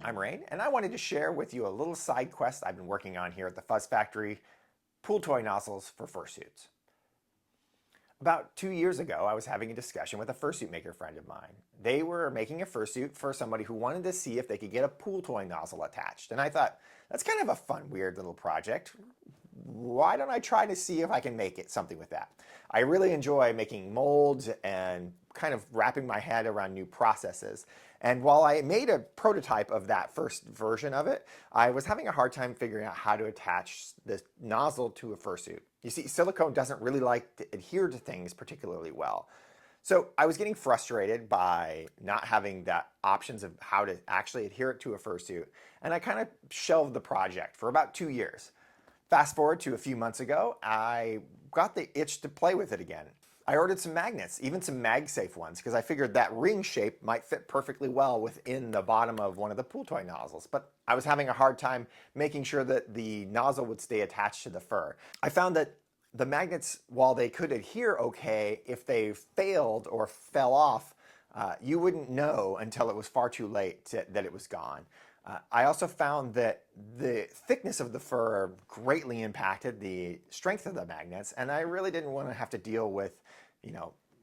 I'm Rain, and I wanted to share with you a little side quest I've been working on here at the Fuzz Factory, Pooltoy nozzles for fursuits. About 2 years ago, I was having a discussion with a fursuit maker friend of mine. They were making a fursuit for somebody who wanted to see if they could get a Pooltoy nozzle attached, and I thought, that's kind of a fun, weird little project. Why don't I try to see if I can make it something with that? I really enjoy making molds and kind of wrapping my head around new processes. And while I made a prototype of that first version of it, I was having a hard time figuring out how to attach this nozzle to a fursuit. You see, silicone doesn't really like to adhere to things particularly well. So I was getting frustrated by not having that options of how to actually adhere it to a fursuit, and I kind of shelved the project for about 2 years. Fast forward to a few months ago, I got the itch to play with it again. I ordered some magnets, even some mag-safe ones, because I figured that ring shape might fit perfectly well within the bottom of one of the Pooltoy nozzles, but I was having a hard time making sure that the nozzle would stay attached to the fur. I found that the magnets, while they could adhere okay, if they failed or fell off, you wouldn't know until it was far too late that it was gone. I also found that the thickness of the fur greatly impacted the strength of the magnets, and I really didn't want to have to deal with,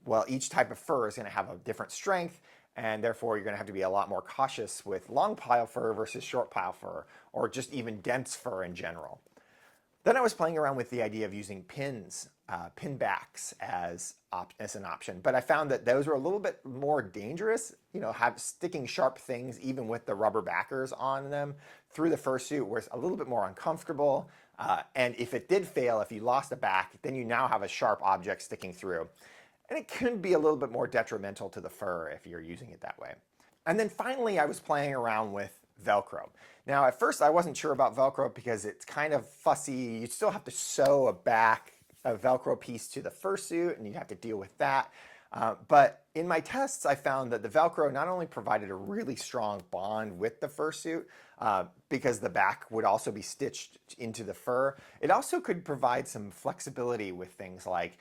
well, each type of fur is going to have a different strength, and therefore you're going to have to be a lot more cautious with long pile fur versus short pile fur, or just even dense fur in general. Then I was playing around with the idea of using pins, pin backs as an option, but I found that those were a little bit more dangerous. Sticking sharp things even with the rubber backers on them through the fursuit was a little bit more uncomfortable. And if it did fail, if you lost a back, then you now have a sharp object sticking through. And it can be a little bit more detrimental to the fur if you're using it that way. And then finally, I was playing around with Velcro. Now, at first I wasn't sure about Velcro because it's kind of fussy. You still have to sew a Velcro piece to the fursuit, and you have to deal with that. But in my tests, I found that the Velcro not only provided a really strong bond with the fursuit, because the back would also be stitched into the fur, it also could provide some flexibility with things like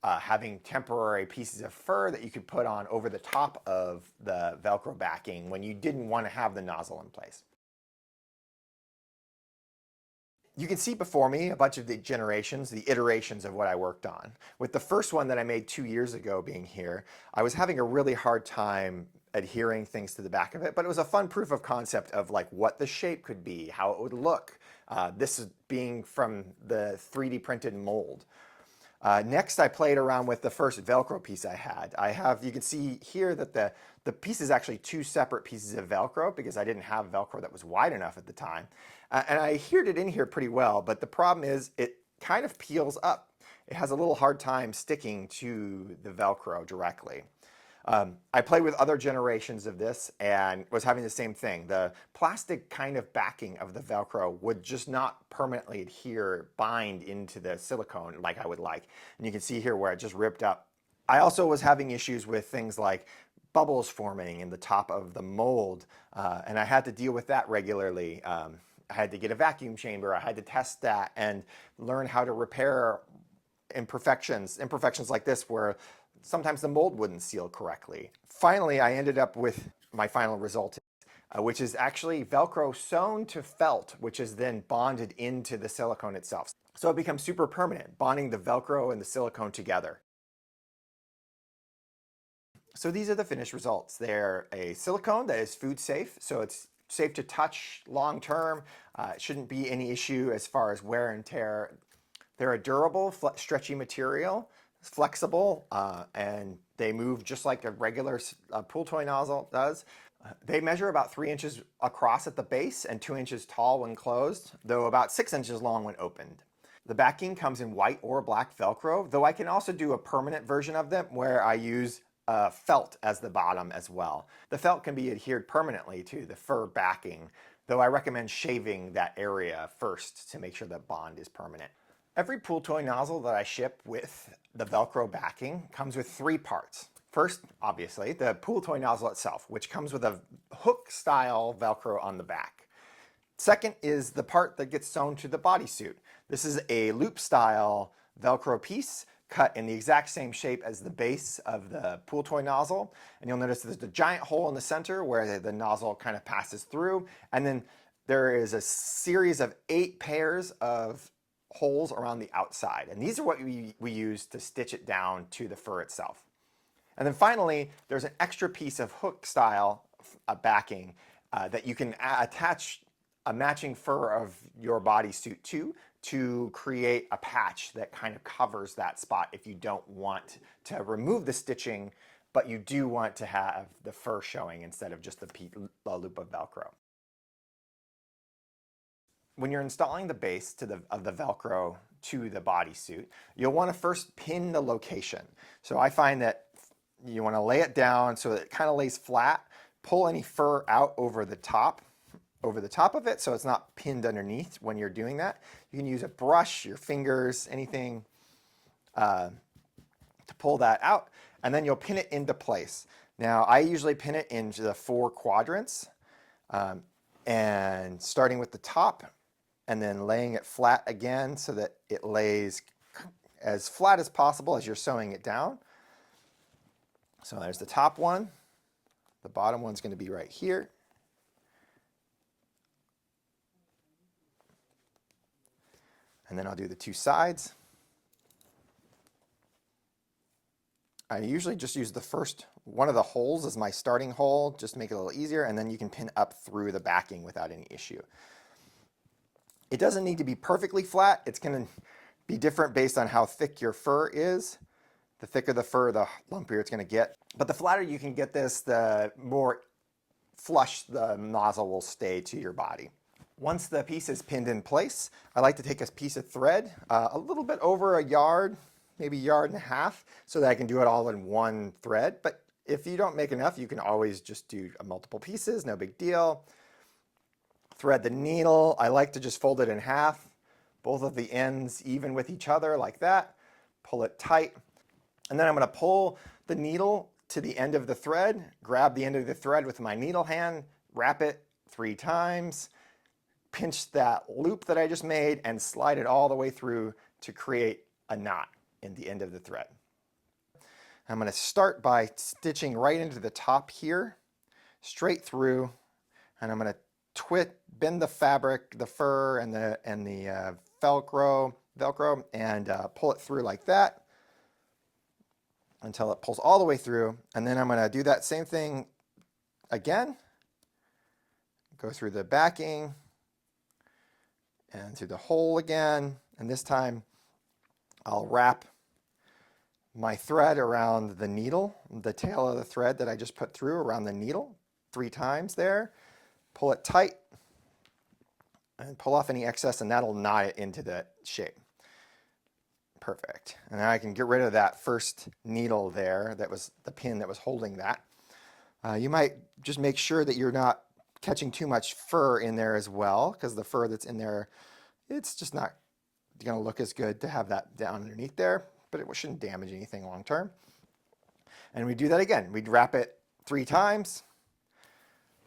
having temporary pieces of fur that you could put on over the top of the Velcro backing when you didn't want to have the nozzle in place. You can see before me a bunch of the iterations of what I worked on. With the first one that I made 2 years ago being here, I was having a really hard time adhering things to the back of it, but it was a fun proof of concept of like what the shape could be, how it would look. This is being from the 3D printed mold. Next, I played around with the first Velcro piece I had. You can see here that the piece is actually two separate pieces of Velcro because I didn't have Velcro that was wide enough at the time. And I adhered it in here pretty well, but the problem is it kind of peels up. It has a little hard time sticking to the Velcro directly. I played with other generations of this and was having the same thing. The plastic kind of backing of the Velcro would just not permanently bind into the silicone like I would like. And you can see here where it just ripped up. I also was having issues with things like bubbles forming in the top of the mold, and I had to deal with that regularly. I had to get a vacuum chamber. I had to test that and learn how to repair imperfections like this where sometimes the mold wouldn't seal correctly. Finally, I ended up with my final result, which is actually Velcro sewn to felt, which is then bonded into the silicone itself. So it becomes super permanent, bonding the Velcro and the silicone together. So these are the finished results. They're a silicone that is food safe, so it's safe to touch long term. It shouldn't be any issue as far as wear and tear. They're a durable, stretchy material. Flexible, and they move just like a regular Pooltoy nozzle does. They measure about 3 inches across at the base and 2 inches tall when closed, though about 6 inches long when opened. The backing comes in white or black Velcro, though I can also do a permanent version of them where I use felt as the bottom as well. The felt can be adhered permanently to the fur backing, though I recommend shaving that area first to make sure the bond is permanent. Every Pooltoy nozzle that I ship with the Velcro backing comes with 3 parts. First, obviously, the Pooltoy nozzle itself, which comes with a hook-style Velcro on the back. Second is the part that gets sewn to the bodysuit. This is a loop-style Velcro piece cut in the exact same shape as the base of the Pooltoy nozzle. And you'll notice there's a giant hole in the center where the nozzle kind of passes through. And then there is a series of 8 pairs of holes around the outside. And these are what we use to stitch it down to the fur itself. And then finally, there's an extra piece of hook style backing that you can attach a matching fur of your bodysuit to create a patch that kind of covers that spot if you don't want to remove the stitching, but you do want to have the fur showing instead of just the loop of Velcro. When you're installing the base of the Velcro to the bodysuit, you'll want to first pin the location. So I find that you want to lay it down so that it kind of lays flat, pull any fur out over the top of it so it's not pinned underneath when you're doing that. You can use a brush, your fingers, anything to pull that out, and then you'll pin it into place. Now, I usually pin it into the 4 quadrants, and starting with the top and then laying it flat again so that it lays as flat as possible as you're sewing it down. So there's the top one. The bottom one's going to be right here. And then I'll do the 2 sides. I usually just use the first one of the holes as my starting hole, just to make it a little easier, and then you can pin up through the backing without any issue. It doesn't need to be perfectly flat. It's going to be different based on how thick your fur is. The thicker the fur, the lumpier it's going to get. But the flatter you can get this, the more flush the nozzle will stay to your body. Once the piece is pinned in place, I like to take a piece of thread, a little bit over a yard, maybe 1.5 yards, so that I can do it all in one thread. But if you don't make enough, you can always just do multiple pieces, no big deal. Thread the needle. I like to just fold it in half, both of the ends even with each other like that. Pull it tight. And then I'm going to pull the needle to the end of the thread, grab the end of the thread with my needle hand, wrap it 3 times, pinch that loop that I just made, and slide it all the way through to create a knot in the end of the thread. I'm going to start by stitching right into the top here, straight through, and I'm going to bend the fabric, the fur, and the Velcro, and pull it through like that until it pulls all the way through. And then I'm going to do that same thing again. Go through the backing and through the hole again. And this time I'll wrap my thread around the needle, the tail of the thread that I just put through around the needle 3 times there. Pull it tight and pull off any excess, and that'll knot it into the shape. Perfect. And now I can get rid of that first needle there, that was the pin that was holding that. You might just make sure that you're not catching too much fur in there as well, because the fur that's in there, it's just not going to look as good to have that down underneath there, but it shouldn't damage anything long term. And we do that again. We'd wrap it 3 times,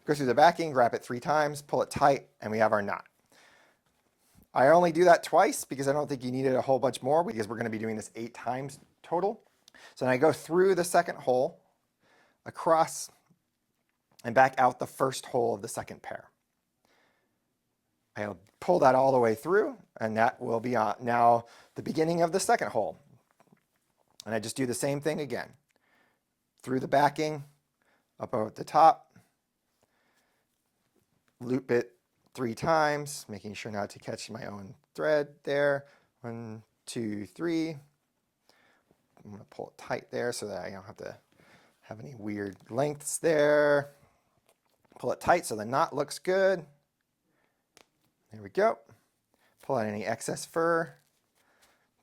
go through the backing, wrap it 3 times, pull it tight, and we have our knot. I only do that twice because I don't think you needed a whole bunch more, because we're going to be doing this 8 times total. So then I go through the second hole, across, and back out the first hole of the second pair. I'll pull that all the way through, and that will be now the beginning of the second hole. And I just do the same thing again. Through the backing, up at the top, loop it 3 times, making sure not to catch my own thread there. 1, 2, 3. I'm going to pull it tight there so that I don't have to have any weird lengths there. Pull it tight so the knot looks good. There we go. Pull out any excess fur.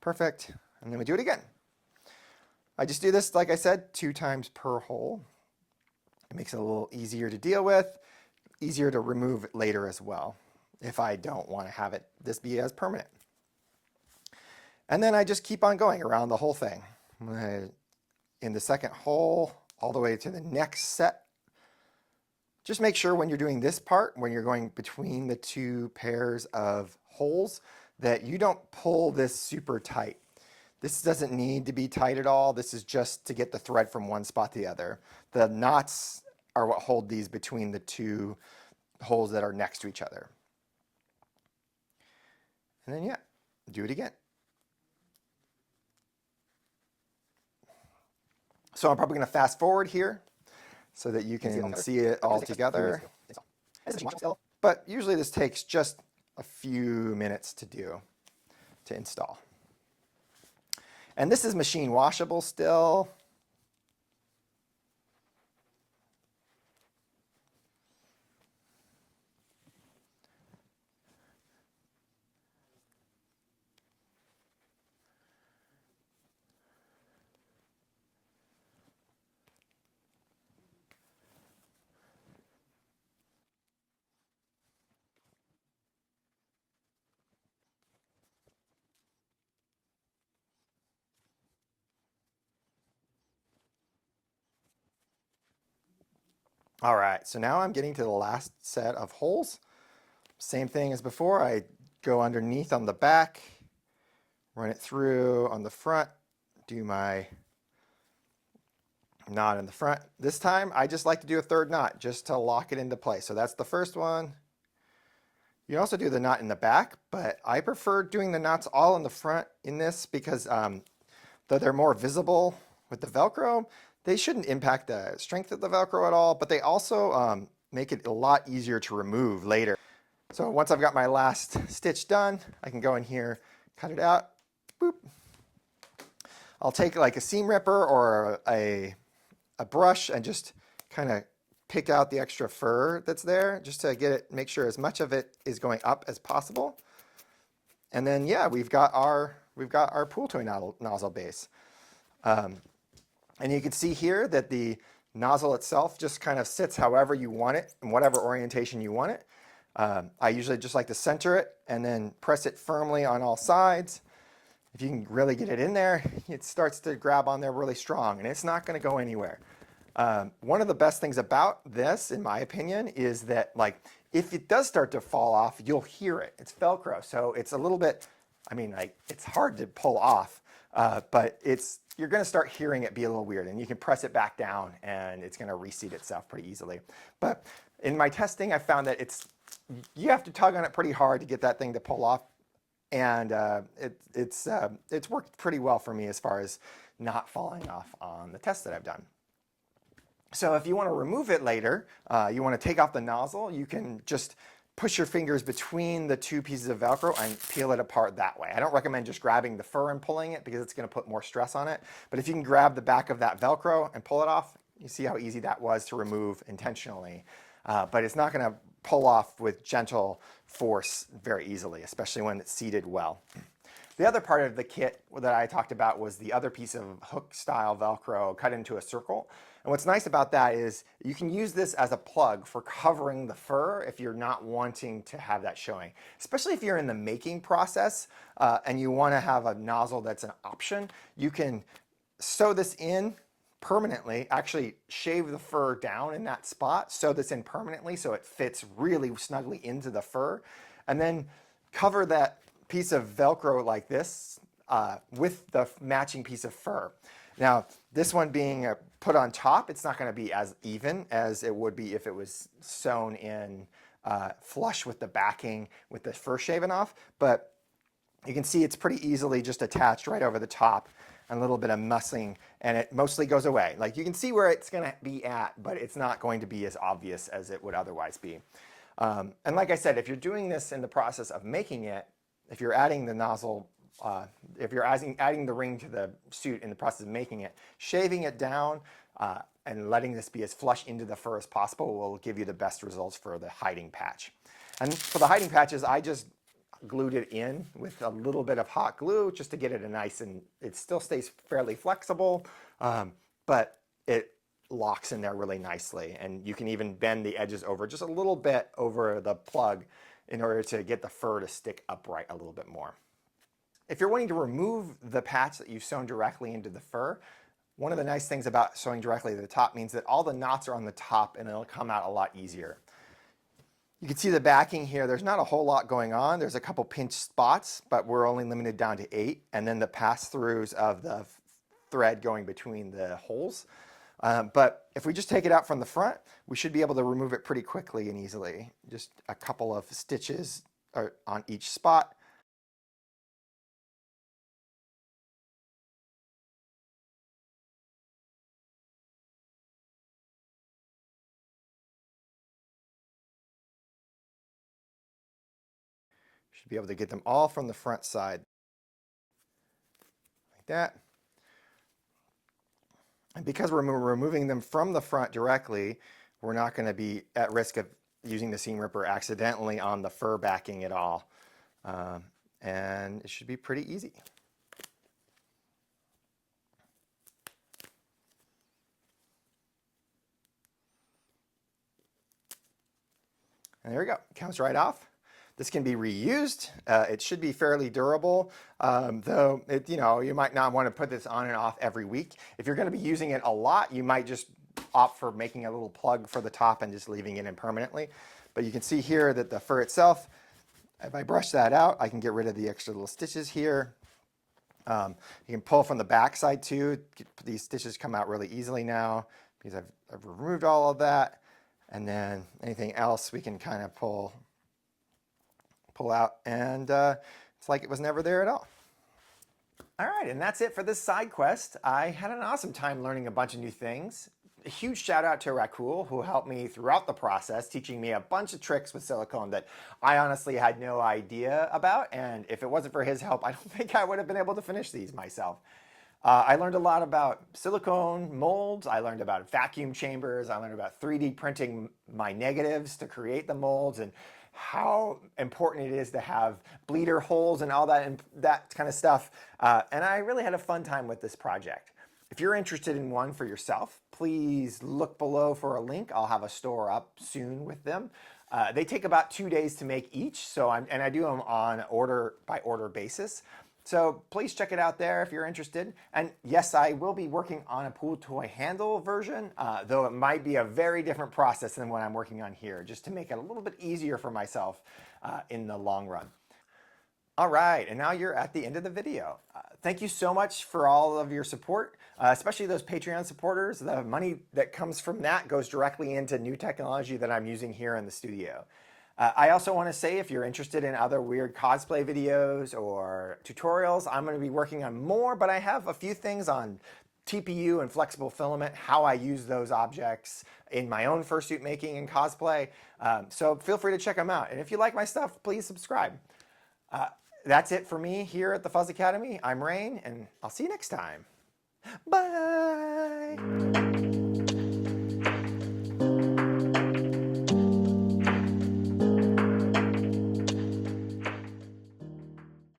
Perfect. And then we do it again. I just do this, like I said, 2 times per hole. It makes it a little easier to deal with, easier to remove later as well, if I don't want to have this be as permanent. And then I just keep on going around the whole thing. In the second hole, all the way to the next set. Just make sure when you're doing this part, when you're going between the 2 pairs of holes, that you don't pull this super tight. This doesn't need to be tight at all. This is just to get the thread from one spot to the other. The knots are what hold these between the two holes that are next to each other. And then, yeah, do it again. So I'm probably going to fast forward here so that you can see it all together. But usually this takes just a few minutes to install. And this is machine washable still. All right, so now I'm getting to the last set of holes. Same thing as before. I go underneath on the back, run it through on the front, do my knot in the front. This time, I just like to do a third knot just to lock it into place. So that's the first one. You can also do the knot in the back, but I prefer doing the knots all in the front in this because though they're more visible with the Velcro, they shouldn't impact the strength of the Velcro at all, but they also make it a lot easier to remove later. So once I've got my last stitch done, I can go in here, cut it out, boop. I'll take like a seam ripper or a brush and just kind of pick out the extra fur that's there just to get it, make sure as much of it is going up as possible. And then, yeah, we've got our Pooltoy nozzle base. And you can see here that the nozzle itself just kind of sits however you want it, in whatever orientation you want it. I usually just like to center it and then press it firmly on all sides. If you can really get it in there, it starts to grab on there really strong, and it's not going to go anywhere. One of the best things about this, in my opinion, is that like if it does start to fall off, you'll hear it. It's Velcro, so it's a little bit, I mean, like it's hard to pull off, but you're going to start hearing it be a little weird, and you can press it back down, and it's going to reseat itself pretty easily. But in my testing, I found that you have to tug on it pretty hard to get that thing to pull off, and it's worked pretty well for me as far as not falling off on the tests that I've done. So if you want to remove it later, you want to take off the nozzle, you can just push your fingers between the two pieces of Velcro and peel it apart that way. I don't recommend just grabbing the fur and pulling it because it's going to put more stress on it. But if you can grab the back of that Velcro and pull it off, you see how easy that was to remove intentionally. But it's not going to pull off with gentle force very easily, especially when it's seated well. The other part of the kit that I talked about was the other piece of hook-style Velcro cut into a circle. And what's nice about that is you can use this as a plug for covering the fur if you're not wanting to have that showing. Especially if you're in the making process and you want to have a nozzle that's an option, you can sew this in permanently, actually shave the fur down in that spot, sew this in permanently so it fits really snugly into the fur, and then cover that piece of Velcro like this with the matching piece of fur. Now, this one being put on top, it's not going to be as even as it would be if it was sewn in flush with the backing with the fur shaven off, but you can see it's pretty easily just attached right over the top, and a little bit of mussing, and it mostly goes away. Like you can see where it's going to be at, but it's not going to be as obvious as it would otherwise be. And like I said, if you're doing this in the process of making it, if you're adding the nozzle, if you're adding the ring to the suit in the process of making it, shaving it down and letting this be as flush into the fur as possible will give you the best results for the hiding patch. And for the hiding patches, I just glued it in with a little bit of hot glue just to get it and it still stays fairly flexible, but it locks in there really nicely. And you can even bend the edges over just a little bit over the plug in order to get the fur to stick upright a little bit more. If you're wanting to remove the patch that you've sewn directly into the fur, one of the nice things about sewing directly to the top means that all the knots are on the top and it'll come out a lot easier. You can see the backing here. There's not a whole lot going on. There's a couple pinch spots, but we're only limited down to 8. And then the pass-throughs of the thread going between the holes. But if we just take it out from the front, we should be able to remove it pretty quickly and easily. Just a couple of stitches on each spot. Should be able to get them all from the front side. Like that. And because we're removing them from the front directly, we're not going to be at risk of using the seam ripper accidentally on the fur backing at all. And it should be pretty easy. And there we go. Comes right off. This can be reused. It should be fairly durable, though you might not want to put this on and off every week. If you're going to be using it a lot, you might just opt for making a little plug for the top and just leaving it in permanently. But you can see here that the fur itself, if I brush that out, I can get rid of the extra little stitches here. You can pull from the back side too. These stitches come out really easily now because I've removed all of that. And then anything else we can kind of pull out, and it's like it was never there at all. All right, and that's it for this side quest. I had an awesome time learning a bunch of new things. A huge shout out to Rakul, who helped me throughout the process, teaching me a bunch of tricks with silicone that I honestly had no idea about, and if it wasn't for his help, I don't think I would have been able to finish these myself. I learned a lot about silicone molds. I learned about vacuum chambers. I learned about 3D printing my negatives to create the molds, and how important it is to have bleeder holes and all that and that kind of stuff. And I really had a fun time with this project. If you're interested in one for yourself, please look below for a link. I'll have a store up soon with them. They take about 2 days to make each, and I do them on order by order basis. So please check it out there if you're interested. And yes, I will be working on a Pooltoy handle version, though it might be a very different process than what I'm working on here, just to make it a little bit easier for myself in the long run. All right, and now you're at the end of the video. Thank you so much for all of your support, especially those Patreon supporters. The money that comes from that goes directly into new technology that I'm using here in the studio. I also want to say, if you're interested in other weird cosplay videos or tutorials, I'm going to be working on more, but I have a few things on TPU and flexible filament, how I use those objects in my own fursuit making and cosplay. So feel free to check them out. And if you like my stuff, please subscribe. That's it for me here at the Fuzz Academy. I'm Rain, and I'll see you next time. Bye!